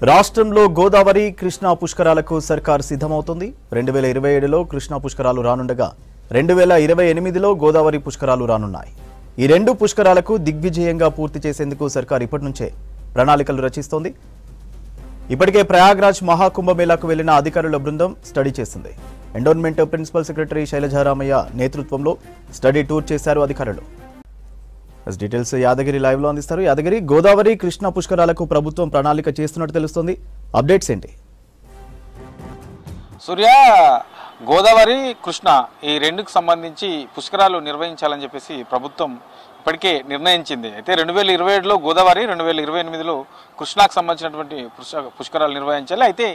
రాష్ట్రంలో గోదావరి కృష్ణా పుష్కరాలకు సర్కార్ సిద్ధమవుతుంది. 2027లో కృష్ణా పుష్కరాలు రానుండగా 2028లో గోదావరి పుష్కరాలు రానున్నాయి. ఈ రెండు పుష్కరాలకు దిగ్విజయంగా పూర్తి చేసేందుకు సర్కార్ ఇప్పటి నుంచే ప్రణాళికలు రచిస్తోంది. ఇప్పటికే ప్రయాగ్రాజ్ మహాకుంభమేళాకు వెళ్లిన అధికారుల బృందం స్టడీ చేసింది. ఎండోన్మెంట్ ప్రిన్సిపల్ సెక్రటరీ శైలజారామయ్య నేతృత్వంలో స్టడీ టూర్ చేశారు అధికారులు. డీటెయిల్స్ యాదగిరి లైవ్ లో అందిస్తారు. యాదగిరి, గోదావరి కృష్ణా పుష్కరాలకు ప్రభుత్వం ప్రణాళిక చేస్తున్నట్టు తెలుస్తోంది. అప్డేట్స్ ఏంటి? సూర్య, గోదావరి కృష్ణ ఈ రెండుకు సంబంధించి పుష్కరాలు నిర్వహించాలని చెప్పేసి ప్రభుత్వం ఇప్పటికే నిర్ణయించింది. అయితే 2027లో గోదావరి, 2028లో కృష్ణాకు సంబంధించినటువంటి పుష్కరాలు నిర్వహించాలి. అయితే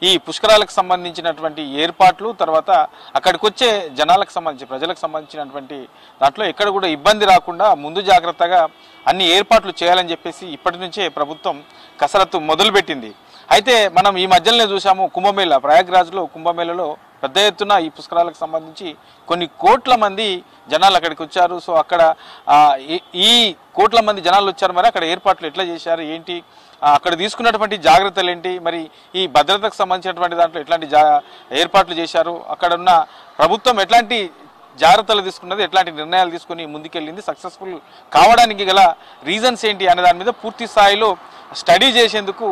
ఈ పుష్కరాలకు సంబంధించినటువంటి ఏర్పాట్లు, తర్వాత అక్కడికి వచ్చే జనాలకు సంబంధించి ప్రజలకు సంబంధించినటువంటి దాంట్లో ఎక్కడ కూడా ఇబ్బంది రాకుండా ముందు జాగ్రత్తగా అన్ని ఏర్పాట్లు చేయాలని చెప్పేసి ఇప్పటి నుంచే ప్రభుత్వం కసరత్తు మొదలుపెట్టింది. అయితే మనం ఈ మధ్యలోనే చూసాము, కుంభమేళా ప్రయాగ్రాజ్లో కుంభమేళలో పెద్ద ఎత్తున ఈ పుష్కరాలకు సంబంధించి కొన్ని కోట్ల మంది జనాలు అక్కడికి వచ్చారు. సో అక్కడ ఈ కోట్ల మంది జనాలు వచ్చారు. మరి అక్కడ ఏర్పాట్లు ఎట్లా చేశారు, ఏంటి, అక్కడ తీసుకున్నటువంటి జాగ్రత్తలు ఏంటి, మరి ఈ భద్రతకు సంబంధించినటువంటి దాంట్లో ఎట్లాంటి ఏర్పాట్లు చేశారు, అక్కడ ఉన్న ప్రభుత్వం ఎట్లాంటి జాగ్రత్తలు తీసుకున్నది, ఎట్లాంటి నిర్ణయాలు తీసుకుని ముందుకెళ్ళింది, సక్సెస్ఫుల్ కావడానికి గల రీజన్స్ ఏంటి అనే దాని మీద పూర్తి స్థాయిలో స్టడీ చేసేందుకు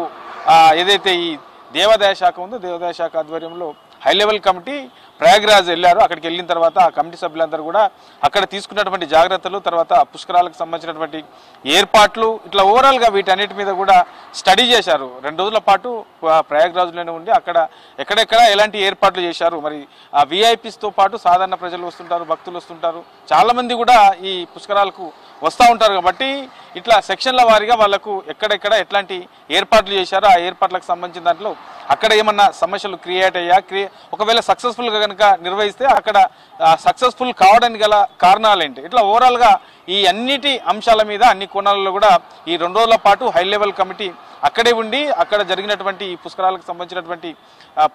ఏదైతే ఈ దేవాదాయ శాఖ ఉందో దేవాదాయ శాఖ ఆధ్వర్యంలో హై లెవెల్ కమిటీ ప్రయాగ్రాజ్ వెళ్ళారు. అక్కడికి వెళ్ళిన తర్వాత ఆ కమిటీ సభ్యులందరూ కూడా అక్కడ తీసుకున్నటువంటి జాగ్రత్తలు, తర్వాత పుష్కరాలకు సంబంధించినటువంటి ఏర్పాట్లు, ఇట్లా ఓవరాల్గా వీటన్నిటి మీద కూడా స్టడీ చేశారు. 2 రోజుల పాటు ప్రయాగ్రాజ్లోనే ఉండి అక్కడ ఎక్కడెక్కడ ఎలాంటి ఏర్పాట్లు చేశారు, మరి ఆ విఐపీస్తో పాటు సాధారణ ప్రజలు వస్తుంటారు, భక్తులు వస్తుంటారు, చాలామంది కూడా ఈ పుష్కరాలకు వస్తూ ఉంటారు. కాబట్టి ఇట్లా సెక్షన్ల వారీగా వాళ్ళకు ఎక్కడెక్కడ ఎట్లాంటి ఏర్పాట్లు చేశారో ఆ ఏర్పాట్లకు సంబంధించిన దాంట్లో అక్కడ ఏమన్నా సమస్యలు క్రియేట్ అయ్యా, ఒకవేళ సక్సెస్ఫుల్గా కనుక నిర్వహిస్తే అక్కడ సక్సెస్ఫుల్ కావడానికి గల కారణాలేంటి, ఇట్లా ఓవరాల్గా ఈ అన్నిటి అంశాల మీద అన్ని కోణాలలో కూడా ఈ 2 రోజుల పాటు హై లెవెల్ కమిటీ అక్కడే ఉండి అక్కడ జరిగినటువంటి ఈ పుష్కరాలకు సంబంధించినటువంటి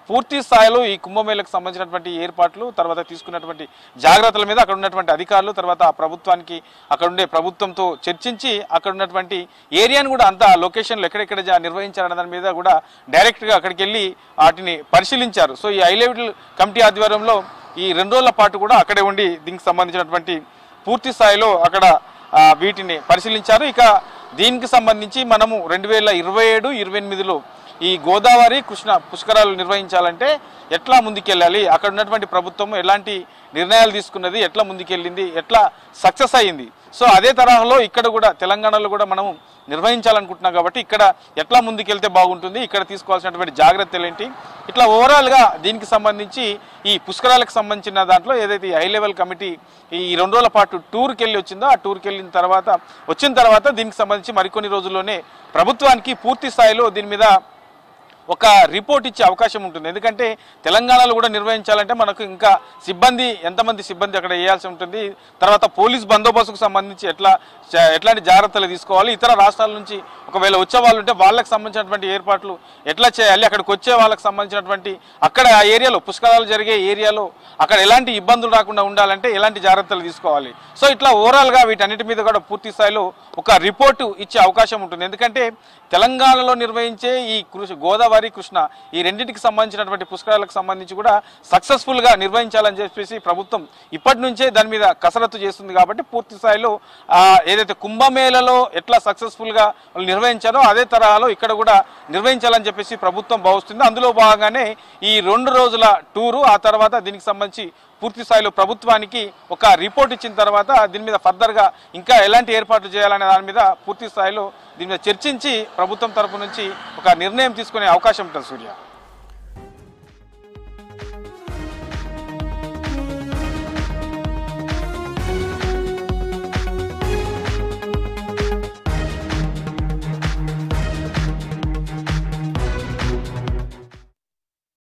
పూర్తి స్థాయిలో ఈ కుంభమేళకు సంబంధించినటువంటి ఏర్పాట్లు, తర్వాత తీసుకున్నటువంటి జాగ్రత్తల మీద అక్కడ ఉన్నటువంటి అధికారులు, తర్వాత ప్రభుత్వానికి అక్కడ ఉండే ప్రభుత్వంతో చర్చించి అక్కడ ఉన్నటువంటి ఏరియాను కూడా అంతా లొకేషన్లు ఎక్కడెక్కడ నిర్వహించాలనే దాని మీద కూడా డైరెక్ట్గా అక్కడికి వెళ్ళి వాటిని పరిశీలించారు. సో ఈ హై లెవెల్ కమిటీ ఆధ్వర్యంలో ఈ 2 రోజుల పాటు కూడా అక్కడే ఉండి దీనికి సంబంధించినటువంటి పూర్తి స్థాయిలో అక్కడ వీటిని పరిశీలించారు. ఇక దీనికి సంబంధించి మనము 2027-28లో ఈ గోదావరి కృష్ణ పుష్కరాలు నిర్వహించాలంటే ఎట్లా ముందుకెళ్ళాలి, అక్కడ ఉన్నటువంటి ప్రభుత్వం ఎలాంటి నిర్ణయాలు తీసుకున్నది, ఎట్లా ముందుకెళ్ళింది, ఎట్లా సక్సెస్ అయ్యింది, సో అదే తరహాలో ఇక్కడ కూడా తెలంగాణలో కూడా మనము నిర్వహించాలనుకుంటున్నాం. కాబట్టి ఇక్కడ ఎట్లా ముందుకెళ్తే బాగుంటుంది, ఇక్కడ తీసుకోవాల్సినటువంటి జాగ్రత్తలు ఏంటి, ఇట్లా ఓవరాల్గా దీనికి సంబంధించి ఈ పుష్కరాలకు సంబంధించిన దాంట్లో ఏదైతే హై లెవెల్ కమిటీ ఈ 2 రోజుల పాటు టూర్కి వెళ్ళి వచ్చిందో ఆ టూర్కి వచ్చిన తర్వాత దీనికి సంబంధించి మరికొన్ని రోజుల్లోనే ప్రభుత్వానికి పూర్తి స్థాయిలో దీని మీద ఒక రిపోర్ట్ ఇచ్చే అవకాశం ఉంటుంది. ఎందుకంటే తెలంగాణలో కూడా నిర్వహించాలంటే మనకు ఇంకా ఎంతమంది సిబ్బంది అక్కడ వేయాల్సి ఉంటుంది, తర్వాత పోలీస్ బందోబస్తుకు సంబంధించి ఎట్లాంటి జాగ్రత్తలు తీసుకోవాలి, ఇతర రాష్ట్రాల నుంచి ఒకవేళ వచ్చే వాళ్ళు ఉంటే వాళ్ళకి సంబంధించినటువంటి ఏర్పాట్లు ఎట్లా చేయాలి, అక్కడికి వచ్చే వాళ్ళకి సంబంధించినటువంటి అక్కడ ఆ ఏరియాలో పుష్కరాలు జరిగే ఏరియాలో అక్కడ ఎలాంటి ఇబ్బందులు రాకుండా ఉండాలంటే ఎలాంటి జాగ్రత్తలు తీసుకోవాలి. సో ఇట్లా ఓవరాల్గా వీటన్నిటి మీద కూడా పూర్తి స్థాయిలో ఒక రిపోర్టు ఇచ్చే అవకాశం ఉంటుంది. ఎందుకంటే తెలంగాణలో నిర్వహించే ఈ గోదావరి కృష్ణ ఈ రెండింటికి సంబంధించినటువంటి పుష్కరాలకు సంబంధించి కూడా సక్సెస్ఫుల్గా నిర్వహించాలని చెప్పేసి ప్రభుత్వం ఇప్పటి నుంచే దాని మీద కసరత్తు చేస్తుంది. కాబట్టి పూర్తి స్థాయిలో ఏదైతే కుంభమేళలో ఎట్లా సక్సెస్ఫుల్గా వాళ్ళు నిర్వహించారో అదే తరహాలో ఇక్కడ కూడా నిర్వహించాలని చెప్పేసి ప్రభుత్వం భావిస్తుంది. అందులో భాగంగానే ఈ 2 రోజుల టూరు, ఆ తర్వాత దీనికి సంబంధించి పూర్తి స్థాయిలో ప్రభుత్వానికి ఒక రిపోర్ట్ ఇచ్చిన తర్వాత దీని మీద ఫర్దర్గా ఇంకా ఎలాంటి ఏర్పాట్లు చేయాలనే దాని మీద పూర్తి స్థాయిలో దీని మీద చర్చించి ప్రభుత్వం తరపు నుంచి ఒక నిర్ణయం తీసుకునే అవకాశం ఉంటుంది. సూర్య.